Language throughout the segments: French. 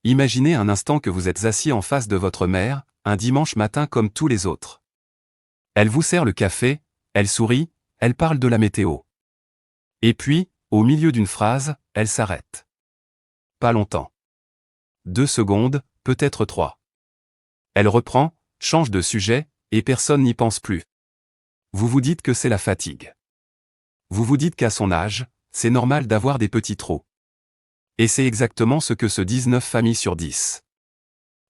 Imaginez un instant que vous êtes assis en face de votre mère, un dimanche matin comme tous les autres. Elle vous sert le café, elle sourit, elle parle de la météo. Et puis, au milieu d'une phrase, elle s'arrête. Pas longtemps. 2 secondes, peut-être 3. Elle reprend, change de sujet, et personne n'y pense plus. Vous vous dites que c'est la fatigue. Vous vous dites qu'à son âge, c'est normal d'avoir des petits trous. Et c'est exactement ce que se disent 9 familles sur 10.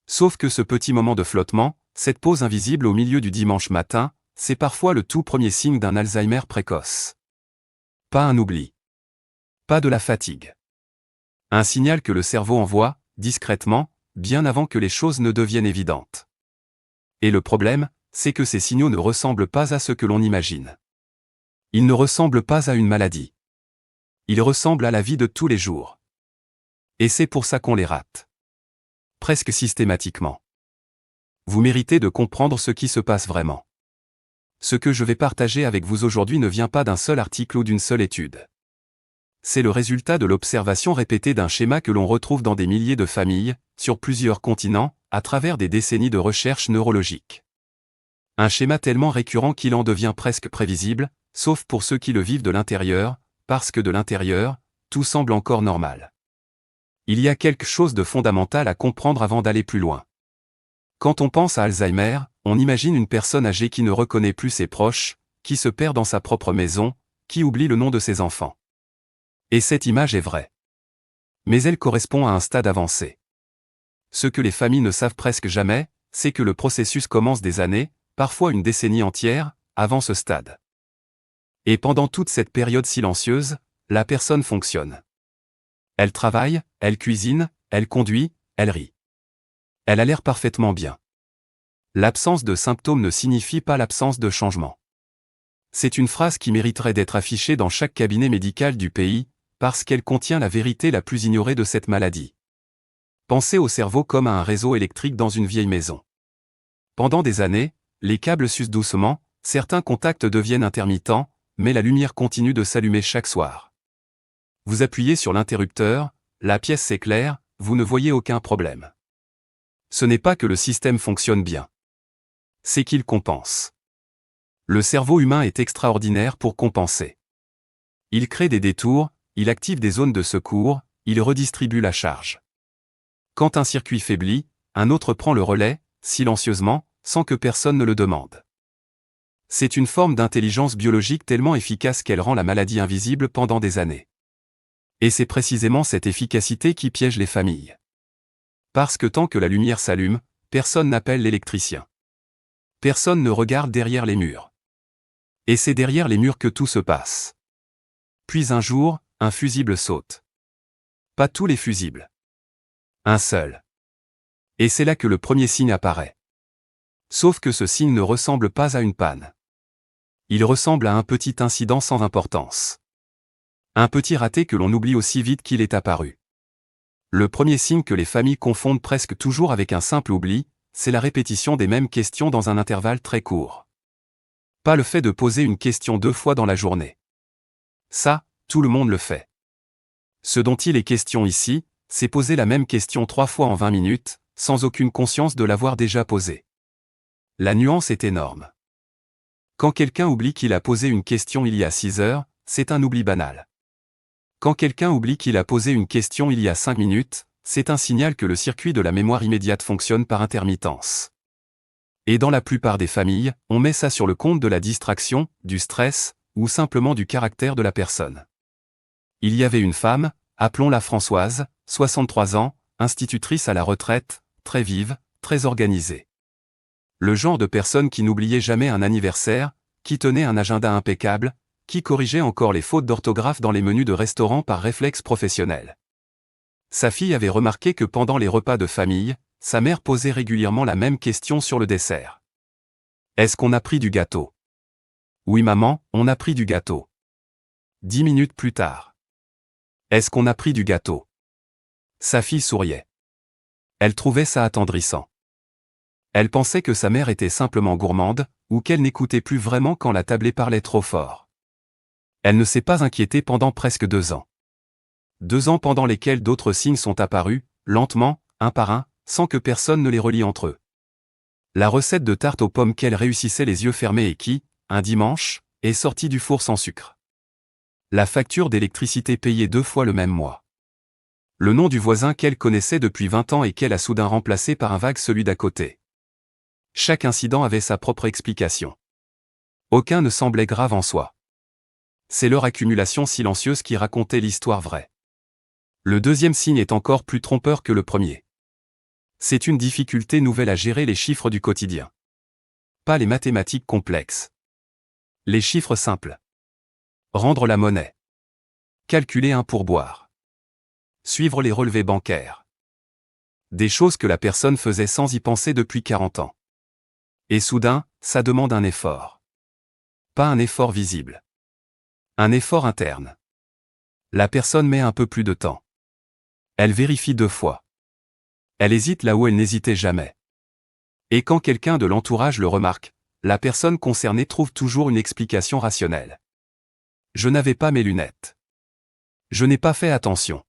Sauf que ce petit moment de flottement, cette pause invisible au milieu du dimanche matin, c'est parfois le tout premier signe d'un Alzheimer précoce. Pas un oubli. Pas de la fatigue. Un signal que le cerveau envoie, discrètement, bien avant que les choses ne deviennent évidentes. Et le problème, c'est que ces signaux ne ressemblent pas à ce que l'on imagine. Ils ne ressemblent pas à une maladie. Ils ressemblent à la vie de tous les jours. Et c'est pour ça qu'on les rate. Presque systématiquement. Vous méritez de comprendre ce qui se passe vraiment. Ce que je vais partager avec vous aujourd'hui ne vient pas d'un seul article ou d'une seule étude. C'est le résultat de l'observation répétée d'un schéma que l'on retrouve dans des milliers de familles, sur plusieurs continents, à travers des décennies de recherche neurologique. Un schéma tellement récurrent qu'il en devient presque prévisible, sauf pour ceux qui le vivent de l'intérieur, parce que de l'intérieur, tout semble encore normal. Il y a quelque chose de fondamental à comprendre avant d'aller plus loin. Quand on pense à Alzheimer, on imagine une personne âgée qui ne reconnaît plus ses proches, qui se perd dans sa propre maison, qui oublie le nom de ses enfants. Et cette image est vraie. Mais elle correspond à un stade avancé. Ce que les familles ne savent presque jamais, c'est que le processus commence des années, parfois une décennie entière, avant ce stade. Et pendant toute cette période silencieuse, la personne fonctionne. Elle travaille, elle cuisine, elle conduit, elle rit. Elle a l'air parfaitement bien. L'absence de symptômes ne signifie pas l'absence de changement. C'est une phrase qui mériterait d'être affichée dans chaque cabinet médical du pays, parce qu'elle contient la vérité la plus ignorée de cette maladie. Pensez au cerveau comme à un réseau électrique dans une vieille maison. Pendant des années, les câbles s'usent doucement, certains contacts deviennent intermittents, mais la lumière continue de s'allumer chaque soir. Vous appuyez sur l'interrupteur, la pièce s'éclaire, vous ne voyez aucun problème. Ce n'est pas que le système fonctionne bien. C'est qu'il compense. Le cerveau humain est extraordinaire pour compenser. Il crée des détours, il active des zones de secours, il redistribue la charge. Quand un circuit faiblit, un autre prend le relais, silencieusement, sans que personne ne le demande. C'est une forme d'intelligence biologique tellement efficace qu'elle rend la maladie invisible pendant des années. Et c'est précisément cette efficacité qui piège les familles. Parce que tant que la lumière s'allume, personne n'appelle l'électricien. Personne ne regarde derrière les murs. Et c'est derrière les murs que tout se passe. Puis un jour, un fusible saute. Pas tous les fusibles. Un seul. Et c'est là que le premier signe apparaît. Sauf que ce signe ne ressemble pas à une panne. Il ressemble à un petit incident sans importance. Un petit raté que l'on oublie aussi vite qu'il est apparu. Le premier signe que les familles confondent presque toujours avec un simple oubli, c'est la répétition des mêmes questions dans un intervalle très court. Pas le fait de poser une question 2 fois dans la journée. Ça, tout le monde le fait. Ce dont il est question ici, c'est poser la même question 3 fois en 20 minutes, sans aucune conscience de l'avoir déjà posée. La nuance est énorme. Quand quelqu'un oublie qu'il a posé une question il y a 6 heures, c'est un oubli banal. Quand quelqu'un oublie qu'il a posé une question il y a 5 minutes, c'est un signal que le circuit de la mémoire immédiate fonctionne par intermittence. Et dans la plupart des familles, on met ça sur le compte de la distraction, du stress, ou simplement du caractère de la personne. Il y avait une femme, appelons-la Françoise, 63 ans, institutrice à la retraite, très vive, très organisée. Le genre de personne qui n'oubliait jamais un anniversaire, qui tenait un agenda impeccable, qui corrigeait encore les fautes d'orthographe dans les menus de restaurant par réflexe professionnel. Sa fille avait remarqué que pendant les repas de famille, sa mère posait régulièrement la même question sur le dessert. Est-ce qu'on a pris du gâteau? Oui maman, on a pris du gâteau. 10 minutes plus tard. Est-ce qu'on a pris du gâteau? Sa fille souriait. Elle trouvait ça attendrissant. Elle pensait que sa mère était simplement gourmande, ou qu'elle n'écoutait plus vraiment quand la tablée parlait trop fort. Elle ne s'est pas inquiétée pendant presque 2 ans. 2 ans pendant lesquels d'autres signes sont apparus, lentement, un par un, sans que personne ne les relie entre eux. La recette de tarte aux pommes qu'elle réussissait les yeux fermés et qui, un dimanche, est sortie du four sans sucre. La facture d'électricité payée 2 fois le même mois. Le nom du voisin qu'elle connaissait depuis 20 ans et qu'elle a soudain remplacé par un vague celui d'à côté. Chaque incident avait sa propre explication. Aucun ne semblait grave en soi. C'est leur accumulation silencieuse qui racontait l'histoire vraie. Le deuxième signe est encore plus trompeur que le premier. C'est une difficulté nouvelle à gérer les chiffres du quotidien. Pas les mathématiques complexes. Les chiffres simples. Rendre la monnaie. Calculer un pourboire. Suivre les relevés bancaires. Des choses que la personne faisait sans y penser depuis 40 ans. Et soudain, ça demande un effort. Pas un effort visible. Un effort interne. La personne met un peu plus de temps. Elle vérifie 2 fois. Elle hésite là où elle n'hésitait jamais. Et quand quelqu'un de l'entourage le remarque, la personne concernée trouve toujours une explication rationnelle. Je n'avais pas mes lunettes. Je n'ai pas fait attention.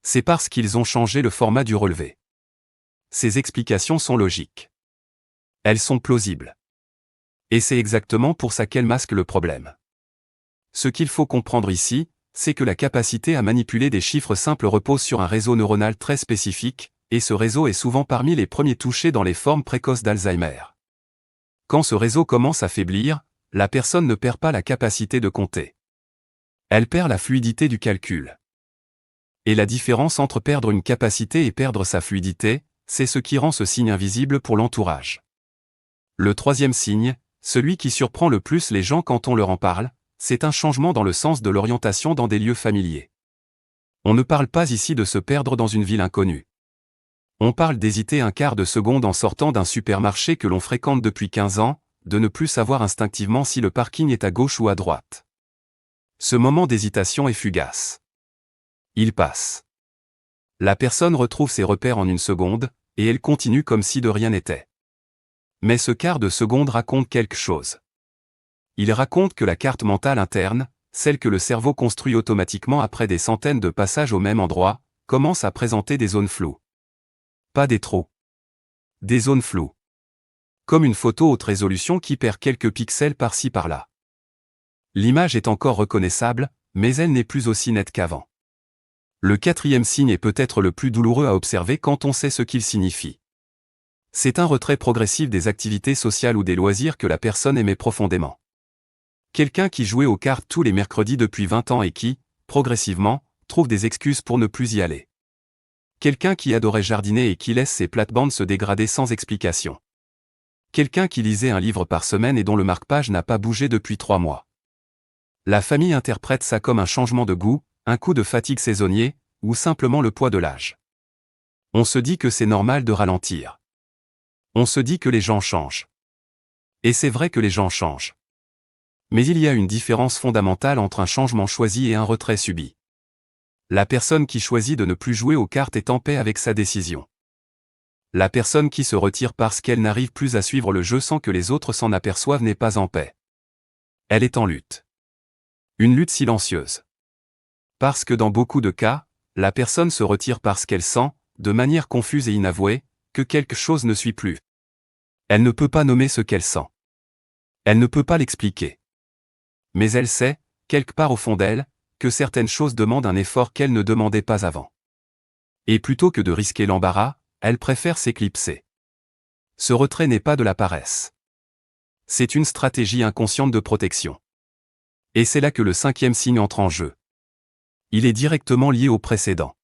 C'est parce qu'ils ont changé le format du relevé. Ces explications sont logiques. Elles sont plausibles. Et c'est exactement pour ça qu'elles masquent le problème. Ce qu'il faut comprendre ici, c'est que la capacité à manipuler des chiffres simples repose sur un réseau neuronal très spécifique, et ce réseau est souvent parmi les premiers touchés dans les formes précoces d'Alzheimer. Quand ce réseau commence à faiblir, la personne ne perd pas la capacité de compter. Elle perd la fluidité du calcul. Et la différence entre perdre une capacité et perdre sa fluidité, c'est ce qui rend ce signe invisible pour l'entourage. Le troisième signe, celui qui surprend le plus les gens quand on leur en parle, c'est un changement dans le sens de l'orientation dans des lieux familiers. On ne parle pas ici de se perdre dans une ville inconnue. On parle d'hésiter un quart de seconde en sortant d'un supermarché que l'on fréquente depuis 15 ans, de ne plus savoir instinctivement si le parking est à gauche ou à droite. Ce moment d'hésitation est fugace. Il passe. La personne retrouve ses repères en une seconde, et elle continue comme si de rien n'était. Mais ce quart de seconde raconte quelque chose. Il raconte que la carte mentale interne, celle que le cerveau construit automatiquement après des centaines de passages au même endroit, commence à présenter des zones floues. Pas des trous. Des zones floues. Comme une photo haute résolution qui perd quelques pixels par-ci par-là. L'image est encore reconnaissable, mais elle n'est plus aussi nette qu'avant. Le quatrième signe est peut-être le plus douloureux à observer quand on sait ce qu'il signifie. C'est un retrait progressif des activités sociales ou des loisirs que la personne aimait profondément. Quelqu'un qui jouait aux cartes tous les mercredis depuis 20 ans et qui, progressivement, trouve des excuses pour ne plus y aller. Quelqu'un qui adorait jardiner et qui laisse ses plates-bandes se dégrader sans explication. Quelqu'un qui lisait un livre par semaine et dont le marque-page n'a pas bougé depuis 3 mois. La famille interprète ça comme un changement de goût, un coup de fatigue saisonnier, ou simplement le poids de l'âge. On se dit que c'est normal de ralentir. On se dit que les gens changent. Et c'est vrai que les gens changent. Mais il y a une différence fondamentale entre un changement choisi et un retrait subi. La personne qui choisit de ne plus jouer aux cartes est en paix avec sa décision. La personne qui se retire parce qu'elle n'arrive plus à suivre le jeu sans que les autres s'en aperçoivent n'est pas en paix. Elle est en lutte. Une lutte silencieuse. Parce que dans beaucoup de cas, la personne se retire parce qu'elle sent, de manière confuse et inavouée, que quelque chose ne suit plus. Elle ne peut pas nommer ce qu'elle sent. Elle ne peut pas l'expliquer. Mais elle sait, quelque part au fond d'elle, que certaines choses demandent un effort qu'elle ne demandait pas avant. Et plutôt que de risquer l'embarras, elle préfère s'éclipser. Ce retrait n'est pas de la paresse. C'est une stratégie inconsciente de protection. Et c'est là que le cinquième signe entre en jeu. Il est directement lié au précédent.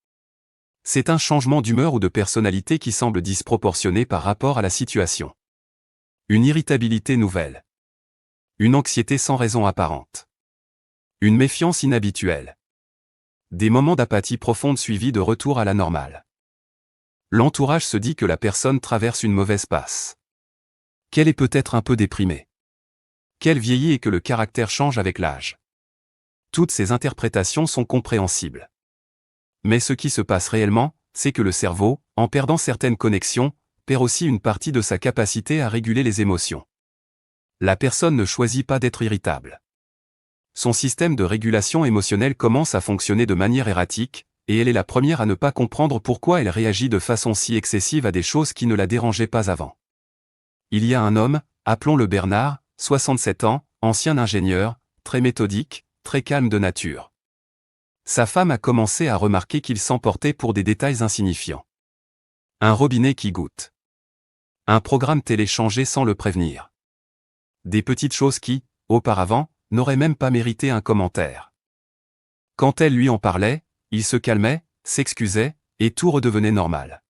C'est un changement d'humeur ou de personnalité qui semble disproportionné par rapport à la situation. Une irritabilité nouvelle. Une anxiété sans raison apparente. Une méfiance inhabituelle. Des moments d'apathie profonde suivis de retour à la normale. L'entourage se dit que la personne traverse une mauvaise passe. Qu'elle est peut-être un peu déprimée. Qu'elle vieillit et que le caractère change avec l'âge. Toutes ces interprétations sont compréhensibles. Mais ce qui se passe réellement, c'est que le cerveau, en perdant certaines connexions, perd aussi une partie de sa capacité à réguler les émotions. La personne ne choisit pas d'être irritable. Son système de régulation émotionnelle commence à fonctionner de manière erratique, et elle est la première à ne pas comprendre pourquoi elle réagit de façon si excessive à des choses qui ne la dérangeaient pas avant. Il y a un homme, appelons-le Bernard, 67 ans, ancien ingénieur, très méthodique, très calme de nature. Sa femme a commencé à remarquer qu'il s'emportait pour des détails insignifiants. Un robinet qui goutte. Un programme téléchargé sans le prévenir. Des petites choses qui, auparavant, n'auraient même pas mérité un commentaire. Quand elle lui en parlait, il se calmait, s'excusait, et tout redevenait normal.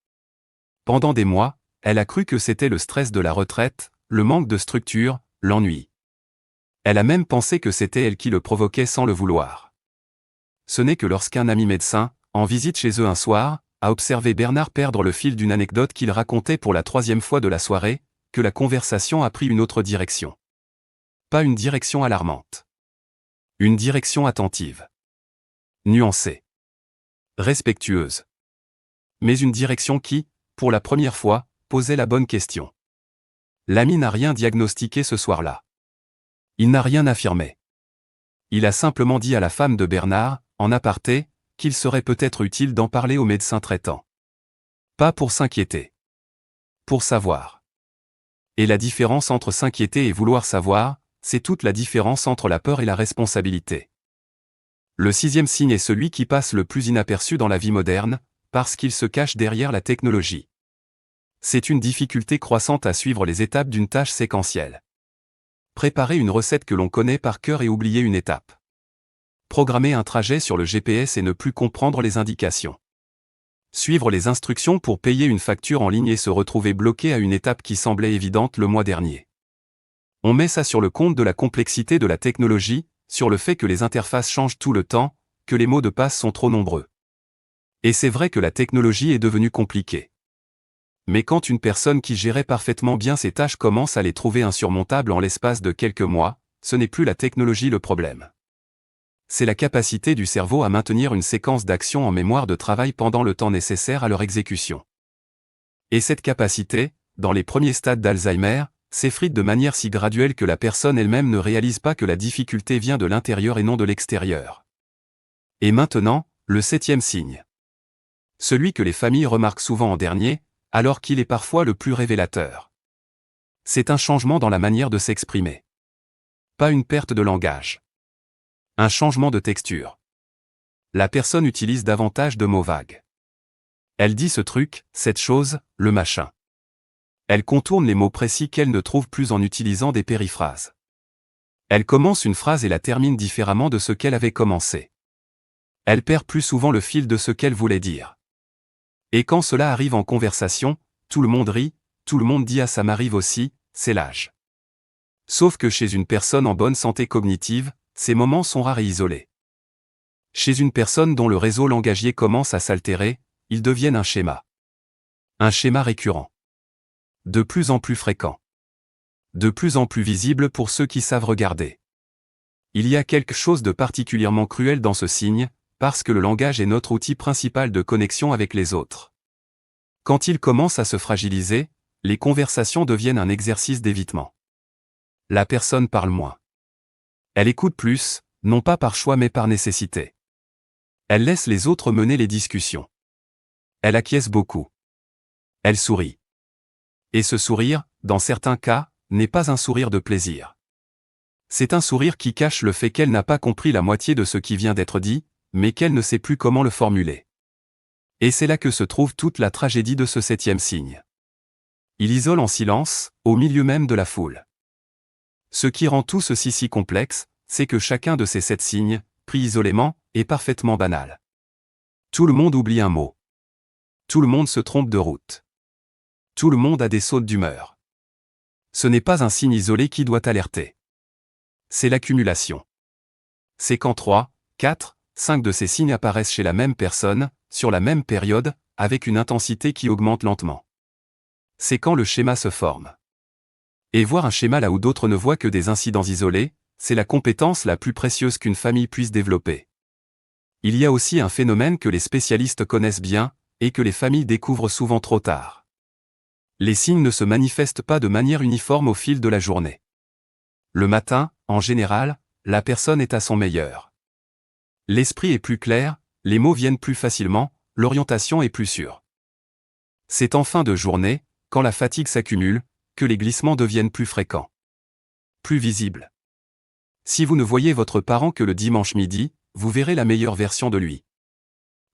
Pendant des mois, elle a cru que c'était le stress de la retraite, le manque de structure, l'ennui. Elle a même pensé que c'était elle qui le provoquait sans le vouloir. Ce n'est que lorsqu'un ami médecin, en visite chez eux un soir, a observé Bernard perdre le fil d'une anecdote qu'il racontait pour la 3e fois de la soirée, que la conversation a pris une autre direction. Pas une direction alarmante. Une direction attentive. Nuancée. Respectueuse. Mais une direction qui, pour la première fois, posait la bonne question. L'ami n'a rien diagnostiqué ce soir-là. Il n'a rien affirmé. Il a simplement dit à la femme de Bernard, en aparté, qu'il serait peut-être utile d'en parler au médecin traitant. Pas pour s'inquiéter. Pour savoir. Et la différence entre s'inquiéter et vouloir savoir, c'est toute la différence entre la peur et la responsabilité. Le 6e signe est celui qui passe le plus inaperçu dans la vie moderne, parce qu'il se cache derrière la technologie. C'est une difficulté croissante à suivre les étapes d'une tâche séquentielle. Préparer une recette que l'on connaît par cœur et oublier une étape. Programmer un trajet sur le GPS et ne plus comprendre les indications. Suivre les instructions pour payer une facture en ligne et se retrouver bloqué à une étape qui semblait évidente le mois dernier. On met ça sur le compte de la complexité de la technologie, sur le fait que les interfaces changent tout le temps, que les mots de passe sont trop nombreux. Et c'est vrai que la technologie est devenue compliquée. Mais quand une personne qui gérait parfaitement bien ses tâches commence à les trouver insurmontables en l'espace de quelques mois, ce n'est plus la technologie le problème. C'est la capacité du cerveau à maintenir une séquence d'actions en mémoire de travail pendant le temps nécessaire à leur exécution. Et cette capacité, dans les premiers stades d'Alzheimer, s'effrite de manière si graduelle que la personne elle-même ne réalise pas que la difficulté vient de l'intérieur et non de l'extérieur. Et maintenant, le 7e signe. Celui que les familles remarquent souvent en dernier, alors qu'il est parfois le plus révélateur. C'est un changement dans la manière de s'exprimer. Pas une perte de langage. Un changement de texture. La personne utilise davantage de mots vagues. Elle dit ce truc, cette chose, le machin. Elle contourne les mots précis qu'elle ne trouve plus en utilisant des périphrases. Elle commence une phrase et la termine différemment de ce qu'elle avait commencé. Elle perd plus souvent le fil de ce qu'elle voulait dire. Et quand cela arrive en conversation, tout le monde rit, tout le monde dit ah ça m'arrive aussi, c'est l'âge. Sauf que chez une personne en bonne santé cognitive, ces moments sont rares et isolés. Chez une personne dont le réseau langagier commence à s'altérer, ils deviennent un schéma. Un schéma récurrent. De plus en plus fréquent. De plus en plus visible pour ceux qui savent regarder. Il y a quelque chose de particulièrement cruel dans ce signe, parce que le langage est notre outil principal de connexion avec les autres. Quand il commence à se fragiliser, les conversations deviennent un exercice d'évitement. La personne parle moins. Elle écoute plus, non pas par choix mais par nécessité. Elle laisse les autres mener les discussions. Elle acquiesce beaucoup. Elle sourit. Et ce sourire, dans certains cas, n'est pas un sourire de plaisir. C'est un sourire qui cache le fait qu'elle n'a pas compris la moitié de ce qui vient d'être dit, mais qu'elle ne sait plus comment le formuler. Et c'est là que se trouve toute la tragédie de ce 7e signe. Il isole en silence, au milieu même de la foule. Ce qui rend tout ceci si complexe, c'est que chacun de ces 7 signes, pris isolément, est parfaitement banal. Tout le monde oublie un mot. Tout le monde se trompe de route. Tout le monde a des sautes d'humeur. Ce n'est pas un signe isolé qui doit alerter. C'est l'accumulation. C'est quand 3, 4, 5 de ces signes apparaissent chez la même personne, sur la même période, avec une intensité qui augmente lentement. C'est quand le schéma se forme. Et voir un schéma là où d'autres ne voient que des incidents isolés, c'est la compétence la plus précieuse qu'une famille puisse développer. Il y a aussi un phénomène que les spécialistes connaissent bien, et que les familles découvrent souvent trop tard. Les signes ne se manifestent pas de manière uniforme au fil de la journée. Le matin, en général, la personne est à son meilleur. L'esprit est plus clair, les mots viennent plus facilement, l'orientation est plus sûre. C'est en fin de journée, quand la fatigue s'accumule, que les glissements deviennent plus fréquents. Plus visibles. Si vous ne voyez votre parent que le dimanche midi, vous verrez la meilleure version de lui.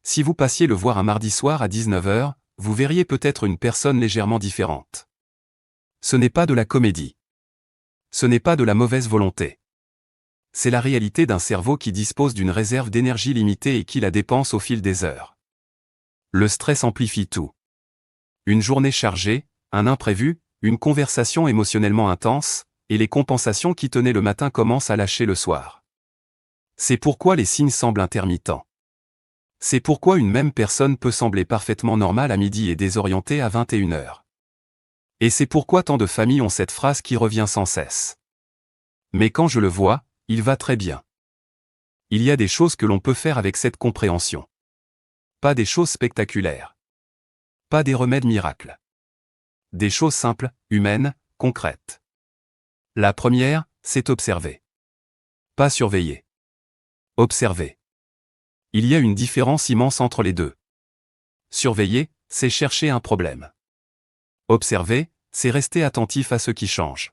Si vous passiez le voir un mardi soir à 19 h, vous verriez peut-être une personne légèrement différente. Ce n'est pas de la comédie. Ce n'est pas de la mauvaise volonté. C'est la réalité d'un cerveau qui dispose d'une réserve d'énergie limitée et qui la dépense au fil des heures. Le stress amplifie tout. Une journée chargée, un imprévu, une conversation émotionnellement intense, et les compensations qui tenaient le matin commencent à lâcher le soir. C'est pourquoi les signes semblent intermittents. C'est pourquoi une même personne peut sembler parfaitement normale à midi et désorientée à 21 h. Et c'est pourquoi tant de familles ont cette phrase qui revient sans cesse. Mais quand je le vois, il va très bien. Il y a des choses que l'on peut faire avec cette compréhension. Pas des choses spectaculaires. Pas des remèdes miracles. Des choses simples, humaines, concrètes. La première, c'est observer. Pas surveiller. Observer. Il y a une différence immense entre les deux. Surveiller, c'est chercher un problème. Observer, c'est rester attentif à ce qui change.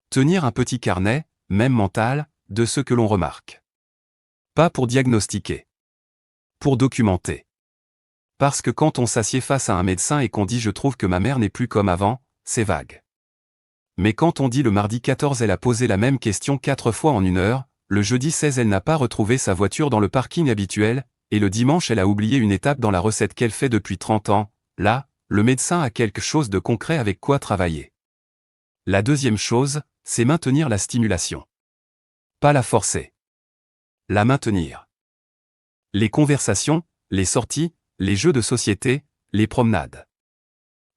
Tenir un petit carnet, même mental, de ce que l'on remarque. Pas pour diagnostiquer. Pour documenter. Parce que quand on s'assied face à un médecin et qu'on dit « je trouve que ma mère n'est plus comme avant », c'est vague. Mais quand on dit le mardi 14 elle a posé la même question 4 fois en 1 heure, le jeudi 16 elle n'a pas retrouvé sa voiture dans le parking habituel, et le dimanche elle a oublié une étape dans la recette qu'elle fait depuis 30 ans, là, le médecin a quelque chose de concret avec quoi travailler. La deuxième chose, c'est maintenir la stimulation. Pas la forcer. La maintenir. Les conversations, les sorties, les jeux de société, les promenades.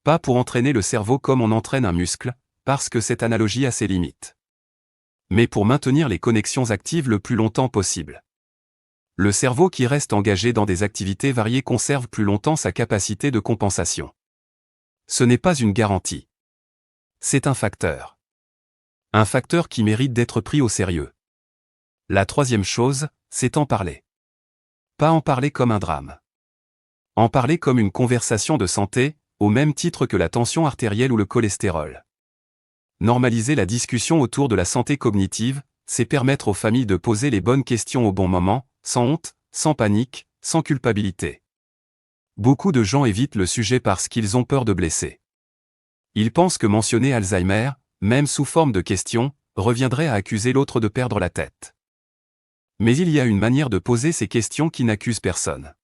Pas pour entraîner le cerveau comme on entraîne un muscle, parce que cette analogie a ses limites. Mais pour maintenir les connexions actives le plus longtemps possible. Le cerveau qui reste engagé dans des activités variées conserve plus longtemps sa capacité de compensation. Ce n'est pas une garantie. C'est un facteur. Un facteur qui mérite d'être pris au sérieux. La troisième chose, c'est en parler. Pas en parler comme un drame. En parler comme une conversation de santé, au même titre que la tension artérielle ou le cholestérol. Normaliser la discussion autour de la santé cognitive, c'est permettre aux familles de poser les bonnes questions au bon moment, sans honte, sans panique, sans culpabilité. Beaucoup de gens évitent le sujet parce qu'ils ont peur de blesser. Ils pensent que mentionner Alzheimer, même sous forme de question, reviendrait à accuser l'autre de perdre la tête. Mais il y a une manière de poser ces questions qui n'accuse personne.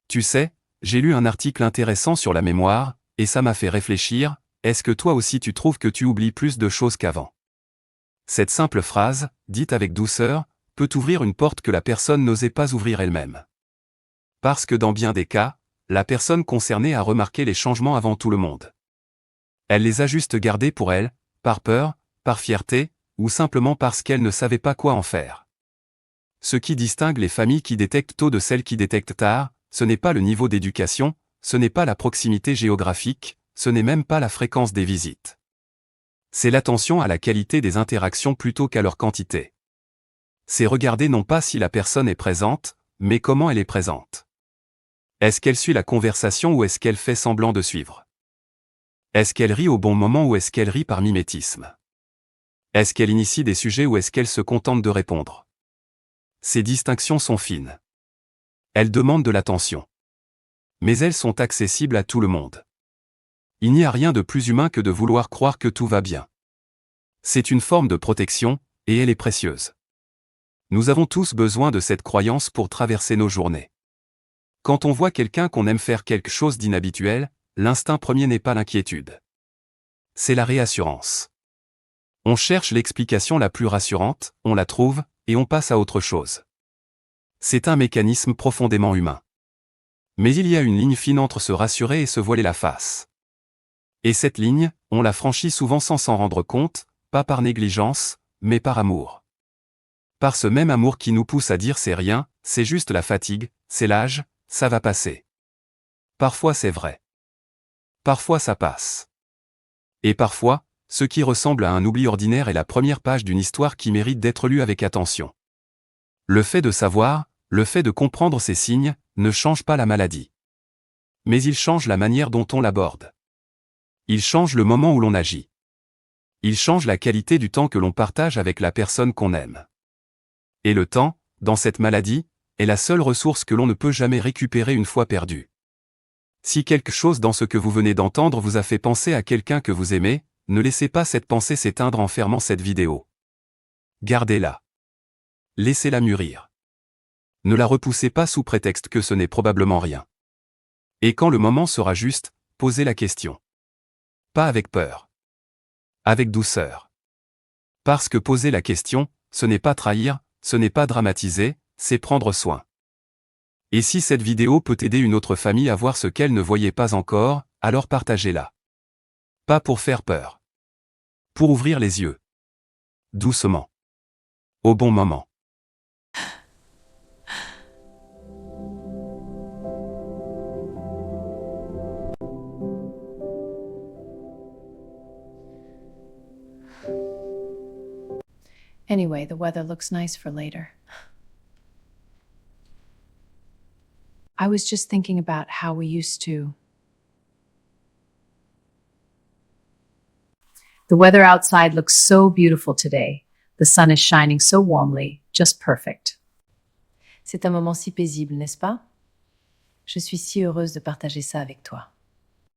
Tu sais, j'ai lu un article intéressant sur la mémoire, et ça m'a fait réfléchir, est-ce que toi aussi tu trouves que tu oublies plus de choses qu'avant ? Cette simple phrase, dite avec douceur, peut ouvrir une porte que la personne n'osait pas ouvrir elle-même. Parce que dans bien des cas, la personne concernée a remarqué les changements avant tout le monde. Elle les a juste gardés pour elle, par peur, par fierté, ou simplement parce qu'elle ne savait pas quoi en faire. Ce qui distingue les familles qui détectent tôt de celles qui détectent tard, ce n'est pas le niveau d'éducation, ce n'est pas la proximité géographique, ce n'est même pas la fréquence des visites. C'est l'attention à la qualité des interactions plutôt qu'à leur quantité. C'est regarder non pas si la personne est présente, mais comment elle est présente. Est-ce qu'elle suit la conversation ou est-ce qu'elle fait semblant de suivre ? Est-ce qu'elle rit au bon moment ou est-ce qu'elle rit par mimétisme ? Est-ce qu'elle initie des sujets ou est-ce qu'elle se contente de répondre ? Ces distinctions sont fines. Elles demandent de l'attention. Mais elles sont accessibles à tout le monde. Il n'y a rien de plus humain que de vouloir croire que tout va bien. C'est une forme de protection, et elle est précieuse. Nous avons tous besoin de cette croyance pour traverser nos journées. Quand on voit quelqu'un qu'on aime faire quelque chose d'inhabituel, l'instinct premier n'est pas l'inquiétude. C'est la réassurance. On cherche l'explication la plus rassurante, on la trouve, et on passe à autre chose. C'est un mécanisme profondément humain. Mais il y a une ligne fine entre se rassurer et se voiler la face. Et cette ligne, on la franchit souvent sans s'en rendre compte, pas par négligence, mais par amour. Par ce même amour qui nous pousse à dire c'est rien, c'est juste la fatigue, c'est l'âge, ça va passer. Parfois c'est vrai. Parfois ça passe. Et parfois, ce qui ressemble à un oubli ordinaire est la première page d'une histoire qui mérite d'être lue avec attention. Le fait de savoir, Le fait de comprendre ces signes ne change pas la maladie. Mais il change la manière dont on l'aborde. Il change le moment où l'on agit. Il change la qualité du temps que l'on partage avec la personne qu'on aime. Et le temps, dans cette maladie, est la seule ressource que l'on ne peut jamais récupérer une fois perdue. Si quelque chose dans ce que vous venez d'entendre vous a fait penser à quelqu'un que vous aimez, ne laissez pas cette pensée s'éteindre en fermant cette vidéo. Gardez-la. Laissez-la mûrir. Ne la repoussez pas sous prétexte que ce n'est probablement rien. Et quand le moment sera juste, posez la question. Pas avec peur. Avec douceur. Parce que poser la question, ce n'est pas trahir, ce n'est pas dramatiser, c'est prendre soin. Et si cette vidéo peut aider une autre famille à voir ce qu'elle ne voyait pas encore, alors partagez-la. Pas pour faire peur. Pour ouvrir les yeux. Doucement. Au bon moment. Anyway, the weather looks nice for later. I was just thinking about how we used to. The weather outside looks so beautiful today. The sun is shining so warmly, just perfect. C'est un moment si paisible, n'est-ce pas? Je suis si heureuse de partager ça avec toi.